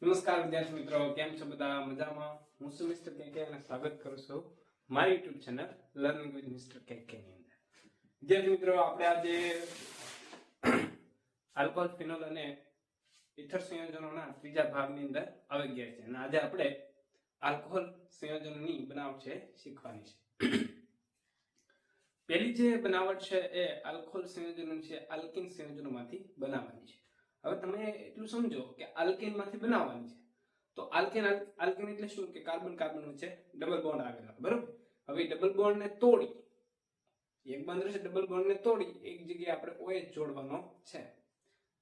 નમસ્કાર વિદ્યાર્થી મિત્રો, કેમ છો બધા? મજામાં? હું છું મિસ્ટર કેકે અને સ્વાગત કરું છું મારી YouTube channel learning with mister KK ની અંદર. વિદ્યાર્થી મિત્રો, આપણે આજે આલ્કોહોલ, ફિનોલ અને ઇથર સંયોજનોના ત્રીજા ભાગની અંદર આવી ગયા છે અને આજે આપણે આલ્કોહોલ સંયોજનોની બનાવટ છે શીખવાની છે. પહેલી જે બનાવટ છે એ આલ્કોહોલ સંયોજનો છે આલ્કિન સંયોજનોમાંથી બનાવવાની છે. હવે તમે એટલું સમજો કે આલ્કેન માંથી બનાવવાની છે તો આલ્કેન એટલે શું કે કાર્બન કાર્બન વચ્ચે ડબલ બોન્ડ આવેલા, બરોબર? હવે ડબલ બોન્ડ ને તોડી એક બંધ રહેશે, ડબલ બોન્ડ ને તોડી એક જગ્યાએ આપણે OH જોડવાનો છે.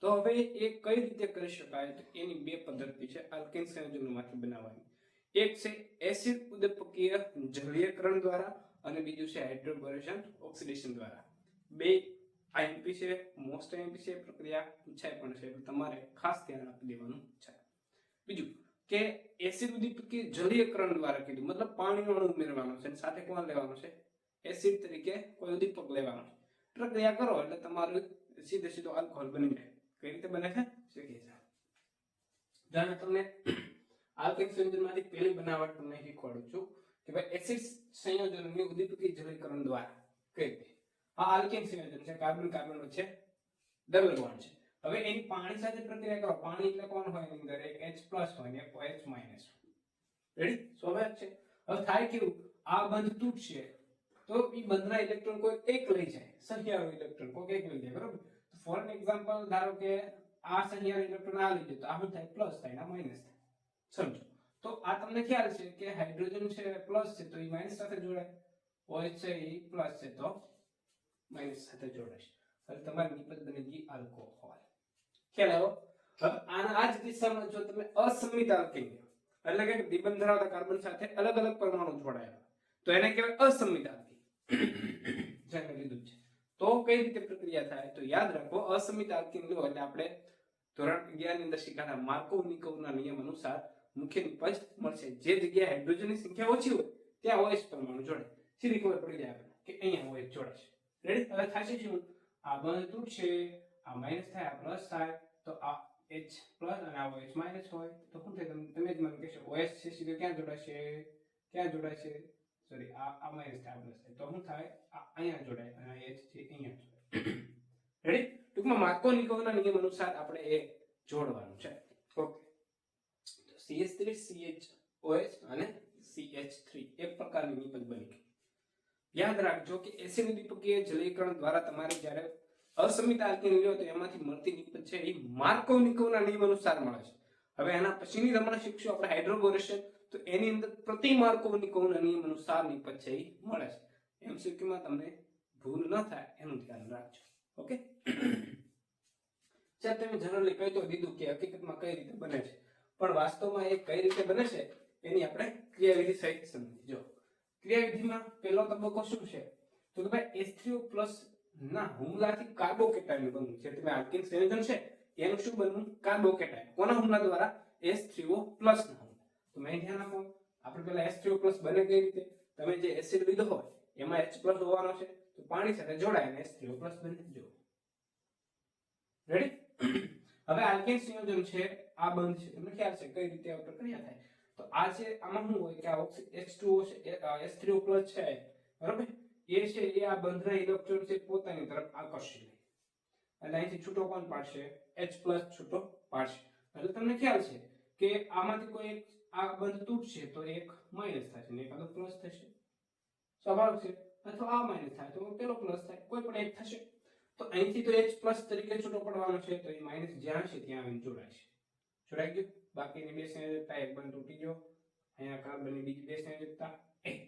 તો હવે એ કઈ રીતે કરી શકાય? તો એની બે પદ્ધતિ છે આલ્કેન સંયોજનોમાંથી બનાવવાની. એક છે એસિડ ઉદ્દીપકીય જલીયકરણ દ્વારા અને બીજું છે હાઇડ્રોબોરેશન ઓક્સિડેશન દ્વારા. બે આઈએમપી છે, મોસ્ટ આઈએમપી છે, પ્રક્રિયા પૂછાય પણ છે, તમારે ખાસ ધ્યાન આપી દેવાનું છે. બીજું કે એસિડ ઉદ્દીપકીય જલીયકરણ દ્વારા કીધું, મતલબ પાણીનો અણુ ઉમેરવાનો છે અને સાથે કોણ લેવાનો છે? એસિડ તરીકે કોઈ ઉદ્દીપક લેવાનો છે. પ્રક્રિયા કરો એટલે તમારું સીધો આલ્કોહોલ બની જાય. કઈ રીતે બને છે શીખી જાય. જાણે તમને આલ્કેન સંયોજનમાંથી પહેલી બનાવટ તમને શીખવાડું છું કે ભાઈ એસિડ સંયોજનોની ઉદ્દીપકીય જલીયકરણ દ્વારા કઈ રીતે. આ આલ્કેન સંયોજન છે, કાર્બન કાર્બન વચ્ચે ડબલ બોન્ડ છે. હવે એની પાણી સાથે પ્રક્રિયા કરો. પાણી એટલે કોણ હોય? એની અંદર એક H+ હોય ને એક OH-. રેડી? સ્વાભાવિક છે. હવે થાય કેવું, આ બંધ તૂટશે તો એ બંધના ઇલેક્ટ્રોન કોઈ એક લઈ જાય, સહિયારો ઇલેક્ટ્રોન કોઈ એક લઈ જાય, બરોબર? તો ફોર એક્ઝામ્પલ ધારો કે આ સહિયારો ઇલેક્ટ્રોન આ લઈ જાય તો આ શું થાય? પ્લસ થાય ને માઈનસ થાય. સમજો. તો આ તમને ખ્યાલ છે કે હાઇડ્રોજન છે પ્લસ છે તો એ માઈનસ સાથે જોડાય, OH છે એ પ્લસ છે તો માઈનસ સાથે જોડાશે. હવે તમારી નિપજ બની ગઈ આલ્કોહોલ. ખ્યાલ આવ્યો? હવે આના આ જ કિસ્સામાં જો તમે અસમિત આલ્કેન એટલે કે દ્વિબંધ ધરાવતા કાર્બન સાથે અલગ અલગ પરમાણુ જોડાયેલા તો એને કહેવાય અસમિત આલ્કેન. જેને લીધું છે તો કઈ રીતે પ્રક્રિયા થાય? તો યાદ રાખો, અસમિત આલ્કેન લો એટલે આપણે ધોરણ 11 ની અંદર શીખ્યા માર્કોવ-નિકોવના નિયમ અનુસાર મુખ્ય નિપજ મળશે. જે જગ્યાએ હાઇડ્રોજનની સંખ્યા ઓછી હોય ત્યાં OH પરમાણુ જોડે. સીધી ખબર પડી જાય આપણે કે અહીંયા OH જોડાશે. રેડી? હવે થશે શું? આ બંધ તૂટશે, આ માઈનસ થાય, આ પ્લસ થાય, તો આ H+ અને આ OH માઈનસ હોય તો શું થાય? તમે જ મને કહેશો OH છે સીધો ક્યાં જોડાશે? ક્યાં જોડાશે? સોરી, આ માઈનસ થાય, પ્લસ થાય તો શું થાય? આ અહીંયા જોડાય અને આ H છે અહીંયા જોડાય. રેડી? ટૂંકમાં માર્કો-નિકોવના નિયમ અનુસાર આપણે એ જોડવાનું છે. ઓકે, તો CH3CHOH અને CH3 એક પ્રકારની નિપજ બની ગઈ. યાદ રાખજો કે એસિડ ઉદ્દીપકીય જલીયકરણ દ્વારા તમારે જ્યારે અસમિત આલ્કેન લ્યો તો એમાંથી મળતી નિપજ છે એ માર્કોવ-નિકોવના નિયમ અનુસાર મળે છે. હવે આના પછીની રમણ શીખશું આપણે હાઇડ્રોબોરેશન, તો એની અંદર પ્રતિ માર્કોવ-નિકોવના નિયમ અનુસાર નિપજ છે એ મળે છે. MCQ માં તમને ભૂલ ન થાય એનું ધ્યાન રાખજો. ઓકે, ચાલ તમે જનરલી કહી તો દીધું કે હકીકતમાં કઈ રીતે બને છે, પણ વાસ્તવમાં એ કઈ રીતે બને છે એની આપણે ક્રિયાવિધિ સહિત સમજીજો. ક્રિયાવિધિમાં પહેલો તબક્કો શું છે? તો કે ભાઈ H3O+ ના હુમલાથી કાર્બોકેટાયન બનવું છે. તમે આલ્કેન સંયોજન છે એનું શું બનવું? કાર્બોકેટાયન. કોના હુમલા દ્વારા? H3O+ ના હુમલા. તો મેં ધ્યાન આપો, આપણે પહેલા H3O+ બને કઈ રીતે? તમે જે એસિડ લીધો હોય એમાં H+ હોવાનો છે તો પાણી સાથે જોડાઈને H3O+ બને. જો રેડી? હવે આલ્કેન સંયોજન છે આ બંધ છે, તમને ખ્યાલ છે કઈ રીતે આ પ્રક્રિયા થાય? તો આ છે, આમાં શું હોય કે આ H2O છે, H3O+ છે, બરાબર? એ છે એ આ બંધના ઇલેક્ટ્રોન છે પોતાની તરફ આકર્ષી લે એટલે અહીંથી છૂટો કોણ પાડશે? H+ છૂટો પાડશે. એટલે તમને ખ્યાલ છે કે આમાંથી કોઈ એક આ બંધ તૂટશે તો એક માઈનસ થશે ને એક આનો પ્લસ થશે. સ્વાભાવિક છે. અથવા આ માઈનસ થાય તો પેલો પ્લસ થાય, કોઈ પણ એક થશે. તો અહીંથી તો H+ તરીકે છૂટો પડવાનો છે તો એ માઈનસ જ્યાં છે ત્યાં આવીને જોડાશે. જોડાઈ ગયું? બાકીની બે સંયોજકતા એક બંધ તૂટી ગયો. અહીંયા કાર્બનની બીજી બે સંયોજકતા એક.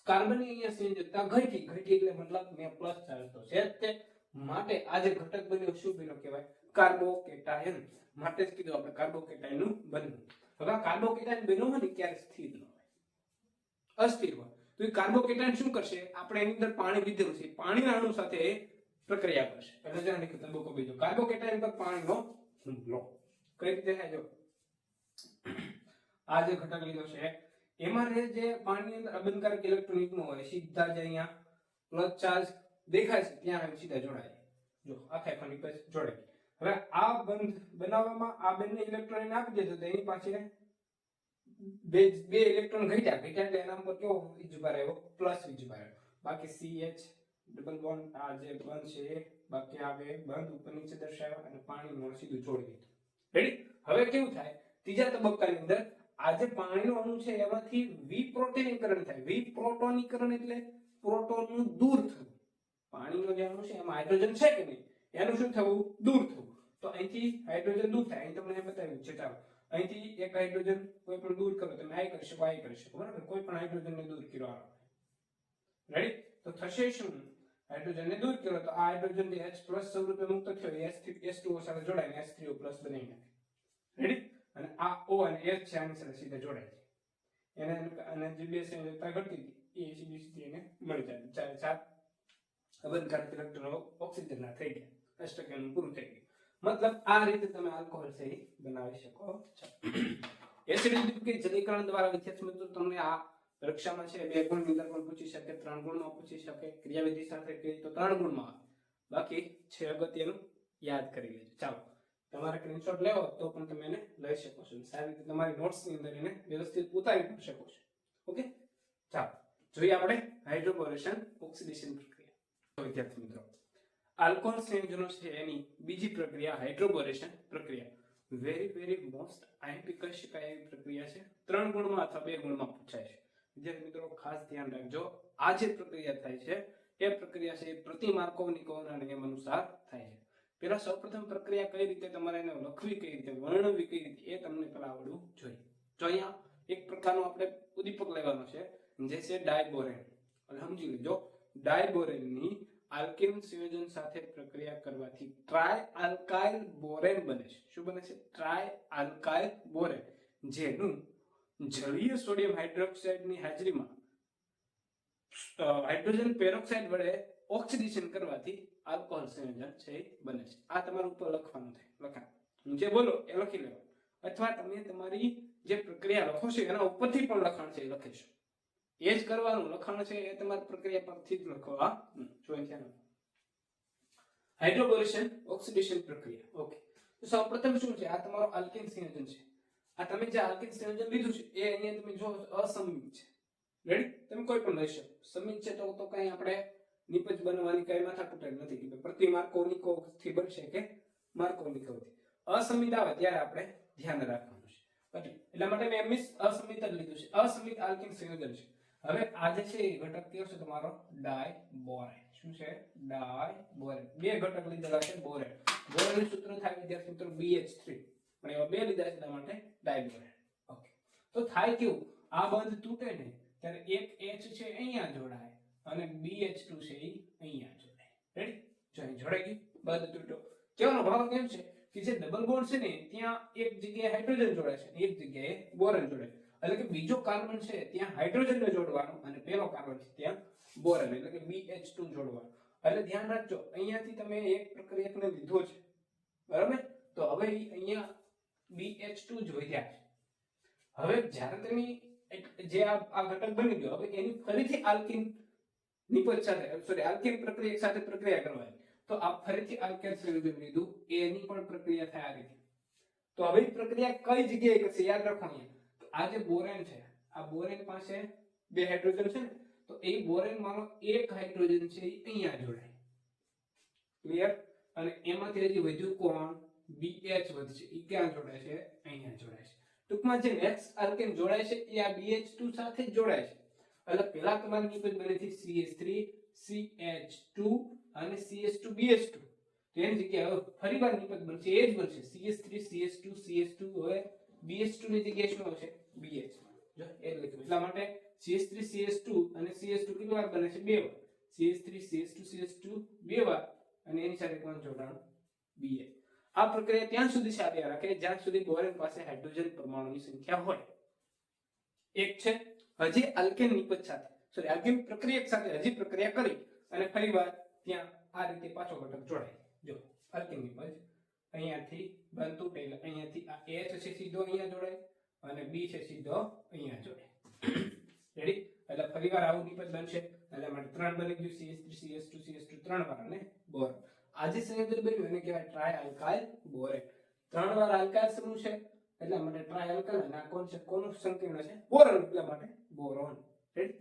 કાર્બનની અહીંયા સંયોજકતા ઘટી એટલે મતલબ મેં પ્લસ ચાર્જ તો છે જ તે માટે આ જે ઘટક બન્યો શું બન્યો કહેવાય? કાર્બોકેટાયન. માટે જ કીધું આપણે કાર્બોકેટાયનનું બનવું. હવે આ કાર્બોકેટાયન બન્યો હોય ને ક્યારે સ્થિર ન હોય, અસ્થિર હોય. તો એ કાર્બોકેટાયન શું કરશે? આપણે એની અંદર પાણી લીધેલું છે, પાણીના અણુ સાથે પ્રક્રિયા કરશે. એટલે જાણે કે તબક્કો બીજો, કાર્બોકેટાયન પર પાણીનો હુમલો. કઈ રીતે થાય? જો આ જે ઘટક લીધો છે એમાં જે પાણીની અંદર અબંધકારક ઇલેક્ટ્રોન યુગ્મ હોય સીધા જ અહીંયા પ્લસ ચાર્જ દેખાય છે ત્યાં સીધા જોડાય. જો આખા નિપજ જોડાય. હવે આ બંધ બનાવવામાં આ બંને ઇલેક્ટ્રોન આપી દેતો તો એની પાસે બે ઇલેક્ટ્રોન ઘટ્યા એટલે એના ઉપર કેવો વીજભાર આવ્યો પ્લસ વીજભાર આવ્યો બાકી CH ડબલ બોન્ડ આ જે બંધ છે બાકી આ બે બંધ ઉપર નીચે દર્શાવ્યા અને પાણીનું સીધું જોડી દીધું રેડી હવે કેવું થાય ત્રીજા તબક્કાની અંદર આ જે પાણીનો અણુ છે એમાંથી વિપ્રોટોનીકરણ થાય વિપ્રોટોનીકરણ એટલે પ્રોટોનનું દૂર થવું પાણીનો જે અણુ છે એમાં હાઇડ્રોજન છે કે નહીં એનું શું થવું દૂર થવું તો અહીંથી હાઇડ્રોજન દૂર થાય અહીં તમને બતાવ્યું છે ચાલો અહીંથી એક હાઇડ્રોજન કોઈ પણ દૂર કરો તમે આ કરી શકો બરાબર કોઈ પણ હાઇડ્રોજનને દૂર કર્યો રેડી તો થશે શું હાઇડ્રોજનને દૂર કર્યો તો આ હાઇડ્રોજન જે H+ સ્વરૂપે મુક્ત થયો H2O સાથે જોડાઈને H3O+ બનાવી નાખે રેડી અને આ O અને H છે આની સાથે સીધા જોડાય છે એને અને જે બે સંયોજકતા ઘટતી હતી એ સીધી એને મળી જાય ચાર અબંધકારક ઇલેક્ટ્રોનો ઓક્સિજનના થઈ ગયા અષ્ટકનું પૂરું થઈ ગયું મતલબ આ રીતે તમે આલ્કોહોલ છે બનાવી શકો છો એસિડ કે જલીકરણ દ્વારા વિદ્યાર્થી મિત્રો તમને આ પરીક્ષામાં છે 2 ગુણની અંદર પણ પૂછી શકે 3 ગુણમાં પૂછી શકે ક્રિયાવિધિ સાથે કરી તો 3 ગુણમાં બાકી છે અગત્યનું યાદ કરી લેજો ચાલો તમારે સ્ક્રીનશોટ લેવો તો પણ તમે એને લઈ શકો છો સારી રીતે તમારી નોટ્સ ની અંદર એને વ્યવસ્થિત ઉતારી પણ શકો છો ઓકે ચાલો જોઈએ આપણે હાઇડ્રોબોરેશન ઓક્સિડેશન પ્રક્રિયા વિદ્યાર્થી મિત્રો આલ્કોહોલ સંયોજનો છે એની બીજી પ્રક્રિયા હાઇડ્રોબોરેશન પ્રક્રિયા વેરી મોસ્ટ આઈએમપી કહી શકાય એવી પ્રક્રિયા છે 3 ગુણમાં અથવા 2 ગુણમાં પૂછાય છે વિદ્યાર્થી મિત્રો ખાસ ધ્યાન રાખજો આ જે પ્રક્રિયા થાય છે એ પ્રક્રિયા છે પ્રતિ માર્કોવનિકોવના નિયમ અનુસાર થાય છે પેલા સૌપ્રથમ પ્રક્રિયા કઈ રીતે તમારે એને લખવી કઈ રીતે વર્ણવવી કઈ રીતે એ તમને પેલા આવડવું જોઈએ તો અહીંયા એક પ્રકારનો આપણે ઉદ્દીપક લેવાનો છે જે છે ડાયબોરેન એટલે સમજી લેજો ડાયબોરેનની આલ્કેન સંયોજન સાથે પ્રક્રિયા કરવાથી ટ્રાય આલ્કાઇલ બોરેન બને છે શું બને છે ટ્રાય આલ્કાઇલ બોરેન જેનું જલીય સોડિયમ હાઇડ્રોક્સાઇડની હાજરીમાં હાઇડ્રોજન પેરોક્સાઇડ વડે ઓક્સિડેશન કરવાથી આલ્કોહોલ સંયોજન છે બને છે આ તમારું ઉપર લખવાનું થાય લખાણ હું જે બોલો એ લખી લેવાનું અથવા તમે તમારી જે પ્રક્રિયા લખો છો એના ઉપરથી પણ લખાણ છે એ લખીશું એ જ કરવાનું લખાણ છે એ તમારી પ્રક્રિયા પરથી જ લખવા જોઈ છે હાઇડ્રોબોરેશન ઓક્સિડેશન પ્રક્રિયા ઓકે તો સૌપ્રથમ શું છે આ તમારો આલ્કેન સંયોજન છે આ તમે જે આલ્કેન સંયોજન લીધું છે એ અહીંયા તમે જો અસમિત છે રેડી તમે કોઈ પણ લઈ શકો સમિત છે તો કઈ આપણે નિપજ બનવાની કઈ માથાકૂટ નથી કે પ્રતિ માર્કોનિકો થી બનશે કે માર્કોનિકો થી અસમિત આવે ત્યારે આપણે ધ્યાન રાખવાનું છે પછી એટલા માટે મેં મિસ અસમિત જ લીધું છે અસમિત આલ્કેન સંયોજન છે હવે આ જે છે એ ઘટક કયો છે તમારો ડાયબોરેન શું છે ડાયબોરેન બે ઘટક લીધેલા છે બોરેન બોરેનનું સૂત્ર થાય વિદ્યાર્થી મિત્રો BH3 પણ એવા બે લીધા છે એટલા માટે ડાયબોરેન ઓકે તો થાય કેવું આ બંધ તૂટે ને ત્યારે એક H છે અહીંયા જોડાય અને BH2 છે એ અહીંયા જોડાય રેડી જો અહીં જોડાઈ ગયું બંધ તૂટ્યો કેવાનો ભાવ કેમ છે કે જે ડબલ બોન્ડ છે ને ત્યાં એક જગ્યાએ હાઇડ્રોજન જોડાય છે એક જગ્યાએ બોરેન જોડાય એટલે કે બીજો કાર્બન છે ત્યાં હાઇડ્રોજનને જોડવાનો અને પેલો કાર્બન છે ત્યાં બોરેન એટલે કે BH2 જોડવાનો એટલે ધ્યાન રાખજો અહીંયાથી તમે એક પ્રક્રિયકને લીધો છે બરાબર તો હવે અહીંયા BH2 જ વધ્યા છે હવે જ્યારે તમે જે આ ઘટક બની ગયો હવે એની ફરીથી આલ્કીન નિપજ સાથે સોરી આલ્કીન પ્રક્રિયા સાથે પ્રક્રિયા કરવાની તો આ ફરીથી આલ્કેન સંયોજન લીધું એની પણ પ્રક્રિયા થાય આ રીતે તો હવે પ્રક્રિયા કઈ જગ્યાએ કરશે યાદ રાખો અહીંયા આ જે બોરેન છે આ બોરેન પાસે બે હાઇડ્રોજન છે ને તો એ બોરેન માનો એક હાઇડ્રોજન છે એ અહીંયા જોડાય ક્લિયર અને એમાંથી હજી વધ્યું કોણ BH વધશે એ ક્યાં જોડાય છે અહીંયા જોડાય છે ટૂંકમાં જે નેક્સ્ટ આલ્કેન જોડાય છે એ આ BH2 સાથે જ જોડાય છે એટલે પહેલા તમારી નિપજ બની હતી CH3 CH2 અને CH2 BH2 તો એની જગ્યાએ ફરીવાર નિપજ બનશે એ જ બનશે CH3 CH2 CH2 હવે BH2 ની જગ્યાએ શું આવશે BH જો એ લખ્યું એટલા માટે CH3 CH2 અને CH2 કેટલી વાર બને છે બે વાર CH3 CH2 CH2 બે વાર અને એની સાથે કોણ જોડાણ BH આ પ્રક્રિયા ત્યાં સુધી ચાલ્યા રાખે જ્યાં સુધી બોરેન પાસે હાઇડ્રોજન પરમાણુની સંખ્યા હોય એક છે હજી આલ્કેન નિપજ સાથે સોરી આલ્કેન પ્રક્રિયક સાથે હજી પ્રક્રિયા કરી અને ફરીવાર ત્યાં આ રીતે પાછો ઘટક જોડાય જો આલ્કેન નિપજ અહીંયાથી બનતું એટલે અહીંયાથી આ H છે સીધો અહીંયા જોડાય અને B છે સીધો અહીંયા જોડાય રેડી એટલે ફરીવાર આવું નિપજ બનશે એટલે માટે ત્રણ બની ગયું CH3 CH2 CH2 ત્રણ વાર અને બોરોન આ જે સંયોજન બન્યું એને કહેવાય ટ્રાય આલ્કાઇલ બોરેટ. 3 વાર આલ્કાઇલ સમૂહ છે એટલા માટે ટ્રાય આલ્કાઇલ, અને આ કોણ છે, કોનું સંકીર્ણ છે, બોરોન, એટલા માટે બોરોન. રેડી?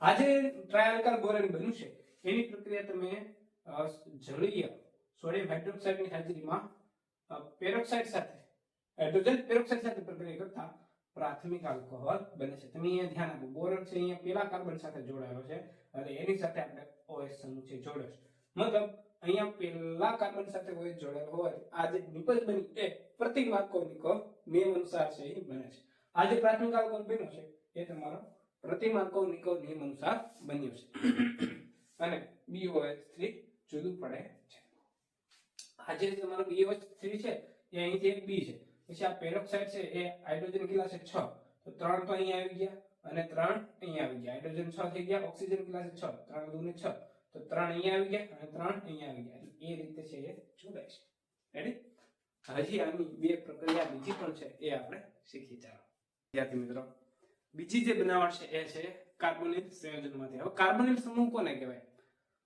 આ જે ટ્રાય આલ્કાઇલ બોરેન બન્યું છે એની પ્રક્રિયા તમે જલીય સોડિયમ હાઇડ્રોક્સાઇડ ની હાજરીમાં પેરોક્સાઇડ સાથે હાઇડ્રોજન પેરોક્સાઇડ સાથે પ્રક્રિયા કરતા પ્રાથમિક આલ્કોહોલ બને છે. તમે અહીંયા ધ્યાન આપો, બોરોન છે અહીંયા પેલા કાર્બન સાથે જોડાયેલો છે અને એની સાથે આપણે OH સમૂહ છે જોડ્યો છે. મતલબ અહીંયા પેલા કાર્બન સાથે OH જોડાયેલો હોય આ જે નિપજ બની એ પ્રતિ માર્કોનિકો નિયમ અનુસાર છે એ બને છે. આ જે પ્રાથમિક આલ્કોહોલ બન્યો છે એ તમારો પ્રતિ માર્કોનિકો નિયમ અનુસાર બન્યો છે અને BOH3 જુદું પડે છે. આ જે તમારો BOH3 છે એ અહીંથી એક B છે, પછી આ પેરોક્સાઇડ છે એ હાઇડ્રોજન કેટલા છે 6, તો 3 તો અહીંયા આવી ગયા અને 3 અહીંયા આવી ગયા, હાઇડ્રોજન 6 થઈ ગયા, ઓક્સિજન કેટલા છે 6, 3 દુ ને 6, તો 3 અહીંયા આવી ગયા અને 3 અહીંયા આવી ગયા, એટલે એ રીતે છે એ જોડાય છે. રેડી? હજી આની બે પ્રક્રિયા બીજી પણ છે એ આપણે શીખી. ચાલો વિદ્યાર્થી મિત્રો, બીજી જે બનાવટ છે એ છે કાર્બોનિલ સંયોજનમાંથી. હવે કાર્બોનિલ સમૂહ કોને કહેવાય?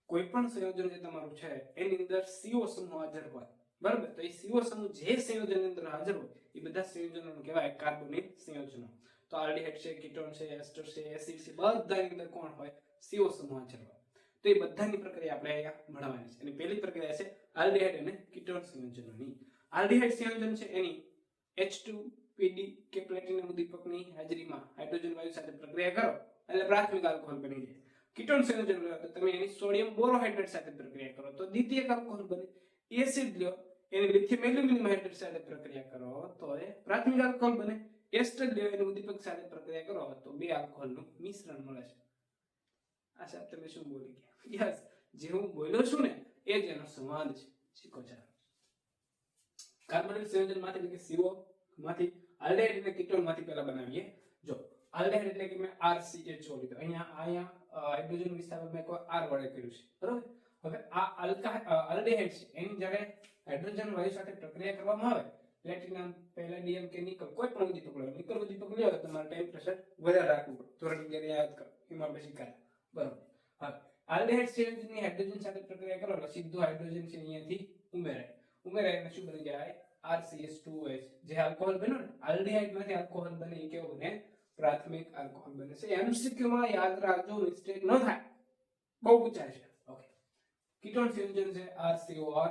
કોઈ પણ સંયોજન જે તમારું છે એની અંદર CO સમૂહ હાજર હોય, બરાબર? તો એ CO સમૂહ જે સંયોજનની અંદર હાજર હોય એ બધા સંયોજનોને કહેવાય કાર્બોનિલ સંયોજનો. તો આલ્ડીહાઇડ છે, કીટોન છે, એસ્ટર છે, એસિડ છે, બધાની અંદર કોણ હોય? CO સમૂહ હાજર હોય. તો એ બધાની પ્રક્રિયા આપણે અહીંયા ભણવાની છે. અને પહેલી પ્રક્રિયા છે આલ્ડીહાઇડ અને કીટોન સંયોજનોની. આલ્ડીહાઇડ સંયોજન છે એની H2PD કે પ્લેટિનમ ઉદ્દીપકની હાજરીમાં હાઇડ્રોજન વાયુ સાથે પ્રક્રિયા કરો એટલે પ્રાથમિક આલ્કોહોલ બની જાય. કીટોન સંયોજન લો તો તમે એની સોડિયમ બોરોહાઇડ્રેટ સાથે પ્રક્રિયા કરો તો દ્વિતીયક આલ્કોહોલ બને. એસિડ લ્યો એની લિથિયમ એલ્યુમિનિયમ હાઇડ્રેટ સાથે પ્રક્રિયા કરો તો એ પ્રાથમિક આલ્કોહોલ બને. એસ્ટર લ્યો એની ઉદ્દીપક સાથે પ્રક્રિયા કરો તો બે આલ્કોહોલનું મિશ્રણ મળે છે. આ સાહેબ તમે શું બોલી ગયા? યસ, જે હું બોલ્યો છું ને એ જ એનો સંવાદ છે. શીખો. ચાલો કાર્બોનિલ સંયોજનમાંથી એટલે કે CO માંથી આલ્ડીહાઇડ એટલે કીટોન માંથી પહેલા બનાવીએ. જો આલ્ડીહાઇડ એટલે કે મેં RCHO લીધો, અહીંયા હાઇડ્રોજન વિસ્તારમાં મેં કોઈ R વડે કર્યું છે, બરોબર? હવે આ આલ્ડીહાઇડ છે એની જ્યારે હાઇડ્રોજન વાયુ સાથે પ્રક્રિયા કરવામાં આવે, પ્લેટિનમ, પેલેડિયમ કે નિકલ કોઈ પણ ઉદ્દીપક લો, નિકલ ઉદ્દીપક લ્યો તો તમારે ટેમ્પરેચર વધારે રાખવું પડે. ધોરણ 11 યાદ કરો, એમાં પછી કરે, બરોબર? હવે આલ્ડીહાઇડ સંયોજનની હાઇડ્રોજન સાથે પ્રક્રિયા કરો એટલે સીધું હાઇડ્રોજન છે અહીંયાથી ઉમેરાય એટલે શું બની જાય? RCH2OH. જે આલ્કોહોલ બન્યો ને આલ્ડીહાઇડ માંથી આલ્કોહોલ બને એ કેવો બને? પ્રાથમિક આલ્કોહોલ બને છે. MCQ માં યાદ રાખજો, મિસ્ટેક ન થાય, બહુ પૂછાય છે. ઓકે, કીટોન સંયોજન છે RCOR.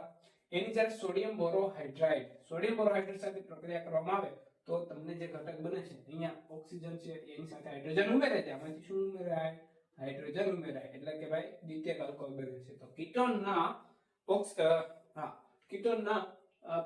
એની જ્યારે સોડિયમ બોરોહાઇડ્રેટ સાથે પ્રક્રિયા કરવામાં આવે તો તમને જે ઘટક બને છે અહીંયા ઓક્સિજન છે એની સાથે હાઇડ્રોજન ઉમેરાય છે. આમાંથી શું ઉમેરાય? હાઇડ્રોજન ઉમેરાય એટલે કે ભાઈ દ્વિતીયક આલ્કોહોલ બને છે. તો કીટોનના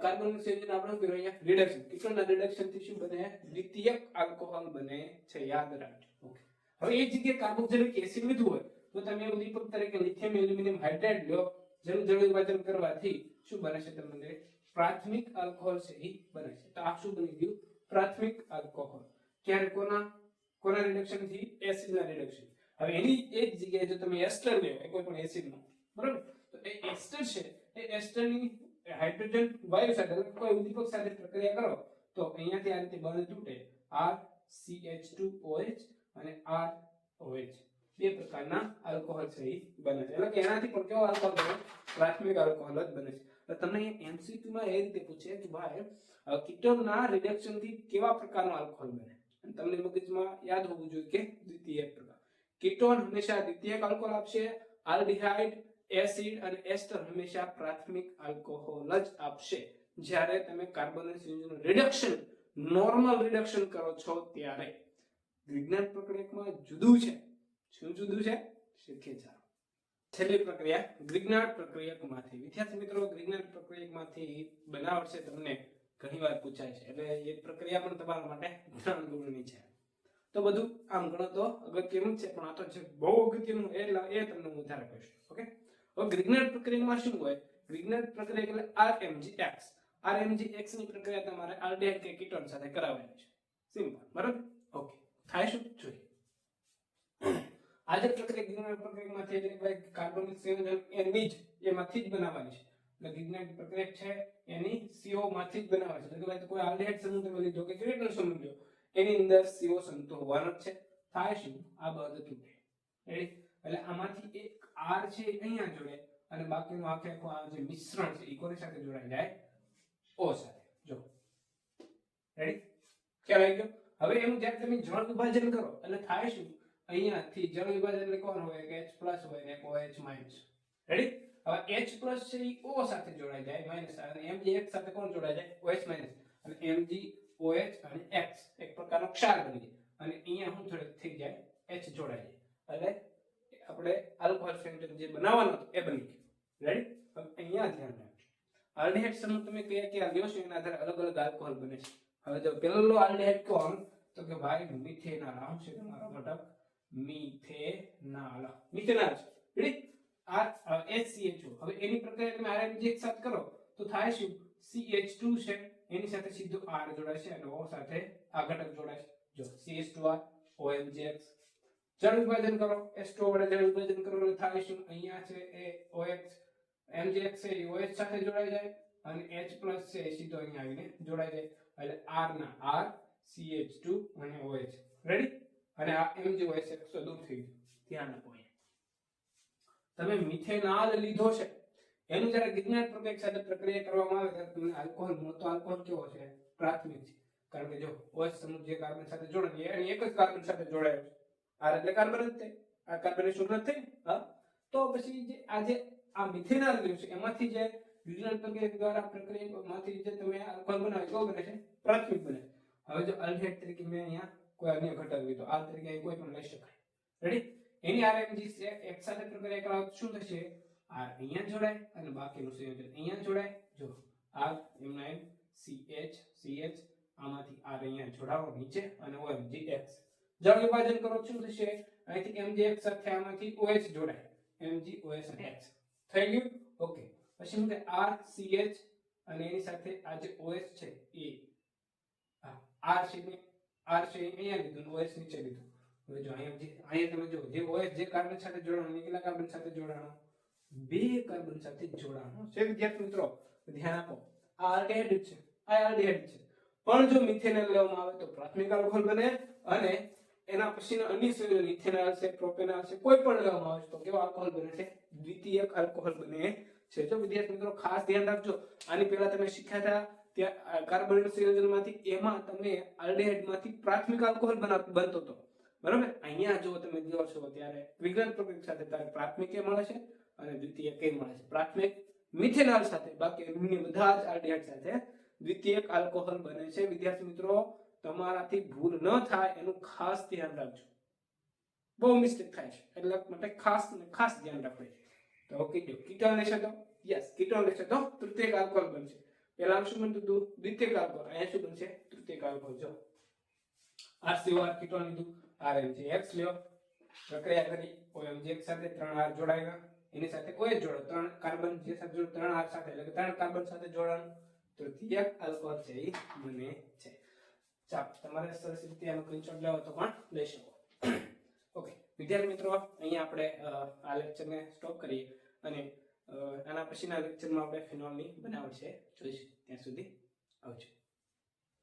કાર્બોનિલ સંયોજન આપણે કર્યું અહીંયા રિડક્શન. કીટોનના રિડક્શન થી શું બને? દ્વિતીયક આલ્કોહોલ બને છે. યાદ રાખજો. ઓકે, હવે એ જગ્યાએ કાર્બોક્સિલિક એસિડ લીધું હોય તો તમે ઉદ્દીપક તરીકે લિથિયમ એલ્યુમિનિયમ હાઇડ્રેટ લો, જળ વિભાજન કરવાથી શું બને છે? તમને પ્રાથમિક આલ્કોહોલ છે એ બને છે. તો આ શું બની ગયું? પ્રાથમિક આલ્કોહોલ. ક્યારે? કોના રિડક્શન થી? એસિડ ના રિડક્શન. હવે એની એ જ જગ્યાએ જો તમે એસ્ટર લો, કોઈ પણ એસિડ નો, બરાબર? તો એ એસ્ટર છે એ એસ્ટર ની હાઇડ્રોજન વાયુ સાથે કોઈ ઉદ્દીપક સાથે પ્રક્રિયા કરો તો અહીંયાથી આ રીતે બંધ તૂટે, RCH2OH અને ROH. બે પ્રકારના આલ્કોહોલ છે એ બને છે. એટલે કે એનાથી પણ કેવો આલ્કોહોલ બને? પ્રાથમિક આલ્કોહોલ જ બને છે. તો તમને MCQ માં એ રીતે પૂછે કે ભાઈ કીટોનના રિડક્શન થી કેવા પ્રકારનો આલ્કોહોલ બને, અને તમને મગજમાં યાદ હોવું જોઈએ કે દ્વિતીયક પ્રકાર. કીટોન હંમેશા દ્વિતીયક આલ્કોહોલ આપશે, આલ્ડીહાઇડ, એસિડ અને એસ્ટર હંમેશા પ્રાથમિક આલ્કોહોલ જ આપશે. જ્યારે તમે કાર્બોનિલ સંયોજનનું રિડક્શન, નોર્મલ રિડક્શન કરો છો ત્યારે વિજ્ઞાન પ્રક્રિયકમાં જુદું છે. શું જુદું છે? શીખીએ. ચાલો છેલ્લી પ્રક્રિયા ગ્રિગ્નાર્ડ પ્રક્રિયકમાંથી. વિદ્યાર્થી મિત્રો, ગ્રિગ્નાર્ડ પ્રક્રિયકમાંથી બનાવટ છે તમને ઘણીવાર પૂછાય છે, એટલે એ પ્રક્રિયા પણ તમારા માટે 3 ગુણની છે. તો બધું આમ ગણો તો અગત્યનું છે, પણ આ તો જે બહુ અગત્યનું એટલે એ તમને હું વધારે કહીશ. ઓકે, હવે ગ્રિગ્નાર્ડ પ્રક્રિયામાં શું હોય? ગ્રિગ્નાર્ડ પ્રક્રિયા એટલે RMGX. RMGX ની પ્રક્રિયા તમારે આલ્ડીહાઇડ કે કીટોન સાથે કરાવવાની છે. સિમ્પલ, બરાબર? ઓકે, થાય શું જોઈએ. આ જે પ્રક્રિયા ગ્રિગ્નાર્ડ પ્રક્રિયામાંથી એટલે ભાઈ કાર્બોનિલ સંયોજન એની જ એમાંથી જ બનાવવાની છે. એટલે ગ્રિગ્નાર્ડ પ્રક્રિયા છે એની CO માંથી જ બનાવવાની છે. એટલે ભાઈ કોઈ આલ્ડીહાઇડ સમૂહ તમે લીધો કે કીટોન સમૂહ લ્યો, એની અંદર CO સંતો હોવાનો જ છે. થાય શું? આ બંધ તૂટે. રેડી? એટલે આમાંથી એક R છે અહીંયા જોડે અને બાકીનું આખે આખું આ જે મિશ્રણ છે એ કોની સાથે જોડાઈ જાય O સાથે જો રેડી ખ્યાલ આવી ગયો હવે એનું જ્યારે તમે જળ વિભાજન કરો એટલે થાય શું અહીંયાથી જળ વિભાજન એટલે કોણ હોય કે H+ હોય ને OH- રેડી હવે H+ છે એ O સાથે જોડાઈ જાય માઈનસ અને Mgx સાથે કોણ જોડાઈ જાય OH- અને Mg OH અને X એક પ્રકારનો ક્ષાર બની જાય અને અહીંયા શું થોડું થઈ જાય H જોડાઈ જાય એટલે આપણે આલ્કોહોલ સંયોજન જે બનાવવાનું હતું એ બની ગયું રેડી હવે અહીંયા ધ્યાન રાખજો આલ્ડીહાઇડ સમૂહ તમે કયા કયા લ્યો છો એના આધારે અલગ અલગ આલ્કોહોલ બને છે હવે જો પહેલો આલ્ડીહાઇડ કોણ તો કે ભાઈ મિથેનોલ આમ છે તમારો ઘટક મિથેનોલ છે રેડી આ HCHO હવે એની પ્રક્રિયા તમે RMG એક સાથે કરો તો થાય શું CH2 છે એની સાથે સીધો R જોડાશે અને O સાથે આ ઘટક જોડાશે જો CH2R OMgx જળ વિભાજન કરો H2O વડે જળ વિભાજન કરો એટલે થાય શું અહીંયા છે એ OH Mgx છે એ OH સાથે જોડાઈ જાય અને H+ છે એ સીધો અહીંયા આવીને જોડાઈ જાય એટલે R ના R CH2 અને OH રેડી અને આ MgOH તો દૂર થઈ ગયું ધ્યાન આપો તમે મિથેનોલ લીધો છે એનું જ્યારે ગિરનાર પ્રક્રિયા સાથે પ્રક્રિયા કરવામાં આવે ત્યારે તમને આલ્કોહોલ મળતો આલ્કોહોલ કેવો છે પ્રાથમિક છે કારણ કે જો OH સમૂહ જે કાર્બન સાથે જોડાય એની એક જ કાર્બન સાથે જોડાયો છે R એટલે કાર્બન જ છે આ કાર્બન શુદ્ધ થઈ હા તો પછી જે આ મિથેનોલ લીધું છે એમાંથી જે ગિરનાર પ્રક્રિયા દ્વારા પ્રક્રિયામાંથી જે તમે આલ્કોહોલ બનાવ્યો કેવો બને છે પ્રાથમિક બને હવે જો આલ્ડીહાઇડ તરીકે મેં અહીંયા કોઈ અન્ય ઘટક લીધો આ તરીકે કોઈ પણ લઈ શકાય રેડી એની RMG છે એક સાથે પ્રક્રિયા કરાવો શું થશે R અહીંયા જોડાય અને બાકીનું સંયોજન અહીંયા જોડાય જો R M9 CH આમાંથી R અહીંયા જોડાવો નીચે અને OMgx જળ વિભાજન કરો શું થશે અહીંથી Mgx સાથે આમાંથી OH જોડાય MgOH અને X થઈ ગયું ઓકે પછી શું કે R CH અને એની સાથે આ જે OH છે એ R છે અહીંયા લીધું OH નીચે લીધું હવે જો અહીંયા તમે જો જે OH જે કાર્બન સાથે જોડાણો કેટલા કાર્બન સાથે જોડાણો બે કાર્બન સાથે જોડાણો છે વિદ્યાર્થી મિત્રો ધ્યાન આપો આ આલ્ડીહાઇડ છે આ આલ્ડીહાઇડ છે પણ જો મિથેનોલ લેવામાં આવે તો પ્રાથમિક આલ્કોહોલ બને અને એના પછીનો અન્ય સંયોજન ઇથેનોલ છે પ્રોપેનોલ છે કોઈ પણ લેવામાં આવે તો કેવો આલ્કોહોલ બને છે દ્વિતીયક આલ્કોહોલ બને છે તો વિદ્યાર્થી મિત્રો ખાસ ધ્યાન રાખજો આની પહેલા તમે શીખ્યા હતા ત્યાં કાર્બન સંયોજનમાંથી એમાં તમે આલ્ડીહાઇડમાંથી પ્રાથમિક આલ્કોહોલ બનતો હતો બરાબર અહીંયા જો તમે જો છો ત્યારે વિજ્ઞાન પ્રક્રિયા સાથે ત્યારે પ્રાથમિક એ મળે છે અને દ્વિતીયક એ મળે છે પ્રાથમિક મિથેનોલ સાથે બાકી અન્ય બધા જ આલ્ડીહાઇડ સાથે દ્વિતીયક આલ્કોહોલ બને છે વિદ્યાર્થી મિત્રો તમારાથી ભૂલ ન થાય એનું ખાસ ધ્યાન રાખજો બહુ મિસ્ટેક થાય છે એટલે માટે ખાસ ધ્યાન રાખવું તો ઓકે જો કીટોન લેશે તો યસ કીટોન લેશે તો તૃતીયક આલ્કોહોલ બનશે પહેલા શું બનતું હતું દ્વિતીયક આલ્કોહોલ અહીંયા શું બનશે તૃતીયક આલ્કોહોલ જો RCOR કીટોન લીધું RMgx લ્યો પ્રક્રિયા કરી OMgx સાથે 3 R જોડાયા એની સાથે OH જોડો 3 કાર્બન જે સાથે જોડો 3 R સાથે એટલે કે 3 કાર્બન સાથે જોડાણ તૃતીયક આલ્કોહોલ છે એ બને છે ચાલો તમારે સરસ રીતે આનો સ્ક્રીનશોટ લેવો તો પણ લઈ શકો ઓકે વિદ્યાર્થી મિત્રો અહીંયા આપણે આ લેક્ચરને સ્ટોપ કરીએ અને આના પછીના લેક્ચરમાં આપણે ફિનોલની બનાવટ છે જોઈશું ત્યાં સુધી આવજો